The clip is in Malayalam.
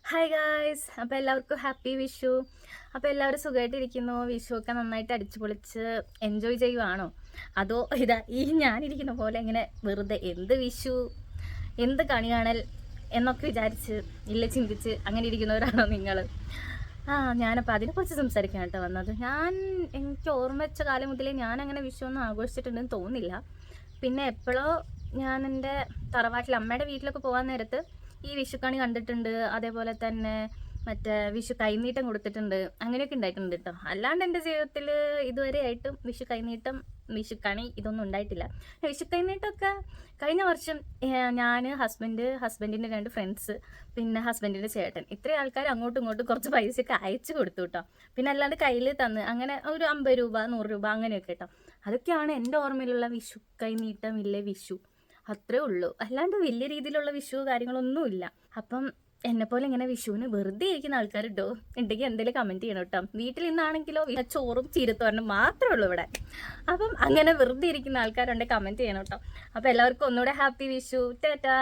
ഹായ് ഗായ്സ്, അപ്പോൾ എല്ലാവർക്കും ഹാപ്പി വിഷു. അപ്പോൾ എല്ലാവരും സുഖമായിട്ടിരിക്കുന്നു. വിഷു ഒക്കെ നന്നായിട്ട് അടിച്ചു പൊളിച്ച് എൻജോയ് ചെയ്യുവാണോ? അതോ ഞാനിരിക്കുന്ന പോലെ ഇങ്ങനെ വെറുതെ എന്ത് വിഷു, എന്ത് കണി കാണൽ എന്നൊക്കെ വിചാരിച്ച് ചിന്തിച്ച് അങ്ങനെ ഇരിക്കുന്നവരാണോ നിങ്ങൾ? ഞാനപ്പോൾ അതിനെക്കുറിച്ച് സംസാരിക്കാൻ കേട്ടോ വന്നത്. എനിക്ക് ഓർമ്മ വെച്ച കാലം മുതലേ ഞാനങ്ങനെ വിഷു ഒന്നും ആഘോഷിച്ചിട്ടുണ്ടെന്ന് തോന്നുന്നില്ല. പിന്നെ എപ്പോഴോ ഞാൻ എൻ്റെ തറവാട്ടിൽ അമ്മയുടെ വീട്ടിലൊക്കെ പോകാൻ നേരത്ത് ഈ വിഷുക്കണി കണ്ടിട്ടുണ്ട്. അതേപോലെ തന്നെ മറ്റേ വിഷു കൈനീട്ടം കൊടുത്തിട്ടുണ്ട്. അങ്ങനെയൊക്കെ ഉണ്ടായിട്ടുണ്ട് കേട്ടോ. അല്ലാണ്ട് എൻ്റെ ജീവിതത്തിൽ ഇതുവരെ ആയിട്ടും വിഷു കൈനീട്ടം, വിഷുക്കണി ഇതൊന്നും ഉണ്ടായിട്ടില്ല. വിഷു കൈനീട്ടമൊക്കെ കഴിഞ്ഞ വർഷം ഞാൻ, ഹസ്ബൻഡിൻ്റെ 2 ഫ്രണ്ട്സ്, പിന്നെ ഹസ്ബൻഡിൻ്റെ ചേട്ടൻ, ഇത്രയും ആൾക്കാർ അങ്ങോട്ടും ഇങ്ങോട്ടും കുറച്ച് പൈസയൊക്കെ അയച്ചു കൊടുത്തു കേട്ടോ. പിന്നെ അല്ലാണ്ട് കയ്യിൽ തന്ന് അങ്ങനെ ഒരു 50 രൂപ 100 രൂപ അങ്ങനെയൊക്കെ കേട്ടോ. അതൊക്കെയാണ് എൻ്റെ ഓർമ്മയിലുള്ള വിഷു കൈനീട്ടം. വിഷു അത്രേ ഉള്ളൂ. അല്ലാണ്ട് വലിയ രീതിയിലുള്ള വിഷു കാര്യങ്ങളൊന്നുമില്ല. അപ്പം എന്നെപ്പോലെ ഇങ്ങനെ വിഷുവിന് വെറുതെ ഇരിക്കുന്ന ആൾക്കാരുണ്ടോ ഉണ്ടെങ്കിൽ എന്തെങ്കിലും കമൻറ്റ് ചെയ്യണം കേട്ടോ. വീട്ടിൽ നിന്നാണെങ്കിലോ ചോറും ചീരത്തോരനും മാത്രമേ ഉള്ളൂ ഇവിടെ. അപ്പം അങ്ങനെ വെറുതെ ഇരിക്കുന്ന ആൾക്കാരുണ്ടെങ്കിൽ കമൻറ്റ് ചെയ്യണം കേട്ടോ. അപ്പോൾ എല്ലാവർക്കും ഒന്നുകൂടെ ഹാപ്പി വിഷു. ടാറ്റാ.